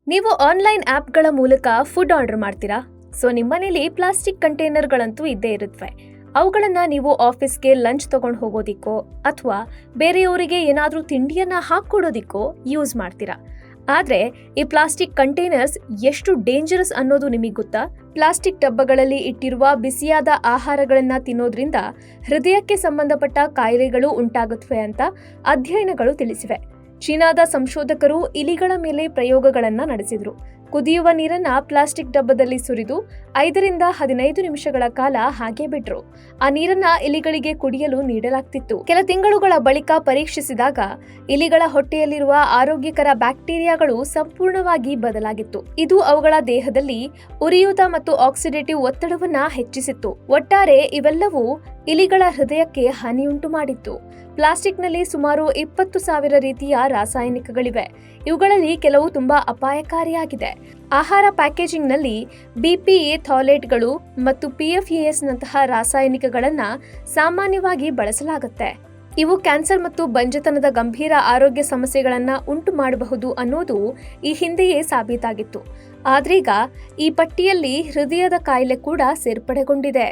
ನೀವು ಆನ್ಲೈನ್ ಆ್ಯಪ್ಗಳ ಮೂಲಕ food order ಮಾಡ್ತೀರಾ? ಸೊ ನಿಮ್ಮನೇಲಿ ಪ್ಲಾಸ್ಟಿಕ್ ಕಂಟೈನರ್ಗಳಂತೂ ಇದ್ದೇ ಇರುತ್ತವೆ. ಅವುಗಳನ್ನು ನೀವು ಆಫೀಸ್ಗೆ ಲಂಚ್ ತಗೊಂಡು ಹೋಗೋದಿಕ್ಕೋ ಅಥವಾ ಬೇರೆಯವರಿಗೆ ಏನಾದರೂ ತಿಂಡಿಯನ್ನು ಹಾಕ್ಕೊಡೋದಿಕ್ಕೋ ಯೂಸ್ ಮಾಡ್ತೀರಾ. ಆದರೆ ಈ ಪ್ಲಾಸ್ಟಿಕ್ ಕಂಟೈನರ್ಸ್ ಎಷ್ಟು ಡೇಂಜರಸ್ ಅನ್ನೋದು ನಿಮಗೆ ಗೊತ್ತಾ? ಪ್ಲಾಸ್ಟಿಕ್ ಡಬ್ಬಗಳಲ್ಲಿ ಇಟ್ಟಿರುವ ಬಿಸಿಯಾದ ಆಹಾರಗಳನ್ನು ತಿನ್ನೋದ್ರಿಂದ ಹೃದಯಕ್ಕೆ ಸಂಬಂಧಪಟ್ಟ ಕಾಯಿಲೆಗಳು ಉಂಟಾಗುತ್ತವೆ ಅಂತ ಅಧ್ಯಯನಗಳು ತಿಳಿಸಿವೆ. ಚೀನಾದ ಸಂಶೋಧಕರು ಇಲಿಗಳ ಮೇಲೆ ಪ್ರಯೋಗಗಳನ್ನು ನಡೆಸಿದ್ರು. ಕುದಿಯುವ ನೀರನ್ನ ಪ್ಲಾಸ್ಟಿಕ್ ಡಬ್ಬದಲ್ಲಿ ಸುರಿದು 5ರಿಂದ 15 ನಿಮಿಷಗಳ ಕಾಲ ಹಾಗೆ ಬಿಟ್ರು. ಆ ನೀರನ್ನ ಇಲಿಗಳಿಗೆ ಕುಡಿಯಲು ನೀಡಲಾಗ್ತಿತ್ತು. ಕೆಲ ತಿಂಗಳುಗಳ ಬಳಿಕ ಪರೀಕ್ಷಿಸಿದಾಗ ಇಲಿಗಳ ಹೊಟ್ಟೆಯಲ್ಲಿರುವ ಆರೋಗ್ಯಕರ ಬ್ಯಾಕ್ಟೀರಿಯಾಗಳು ಸಂಪೂರ್ಣವಾಗಿ ಬದಲಾಗಿತ್ತು. ಇದು ಅವುಗಳ ದೇಹದಲ್ಲಿ ಉರಿಯೂತ ಮತ್ತು ಆಕ್ಸಿಡೇಟಿವ್ ಒತ್ತಡವನ್ನ ಹೆಚ್ಚಿಸಿತ್ತು. ಒಟ್ಟಾರೆ ಇವೆಲ್ಲವೂ ಇಲಿಗಳ ಹೃದಯಕ್ಕೆ ಹಾನಿಯುಂಟು ಮಾಡಿತ್ತು. ಪ್ಲಾಸ್ಟಿಕ್ನಲ್ಲಿ ಸುಮಾರು 20,000 ರೀತಿಯ ರಾಸಾಯನಿಕಗಳಿವೆ. ಇವುಗಳಲ್ಲಿ ಕೆಲವು ತುಂಬಾ ಅಪಾಯಕಾರಿಯಾಗಿದೆ. ಆಹಾರ ಪ್ಯಾಕೇಜಿಂಗ್ನಲ್ಲಿ BPA ಥಾಲೇಟ್ಗಳು ಮತ್ತು PFAS ನಂತಹ ರಾಸಾಯನಿಕಗಳನ್ನು ಸಾಮಾನ್ಯವಾಗಿ ಬಳಸಲಾಗುತ್ತೆ. ಇವು ಕ್ಯಾನ್ಸರ್ ಮತ್ತು ಬಂಜೆತನದ ಗಂಭೀರ ಆರೋಗ್ಯ ಸಮಸ್ಯೆಗಳನ್ನು ಉಂಟು ಮಾಡಬಹುದು ಅನ್ನೋದು ಈ ಹಿಂದೆಯೇ ಸಾಬೀತಾಗಿತ್ತು. ಆದ್ರೀಗ ಈ ಪಟ್ಟಿಯಲ್ಲಿ ಹೃದಯದ ಕಾಯಿಲೆ ಕೂಡ ಸೇರ್ಪಡೆಗೊಂಡಿದೆ.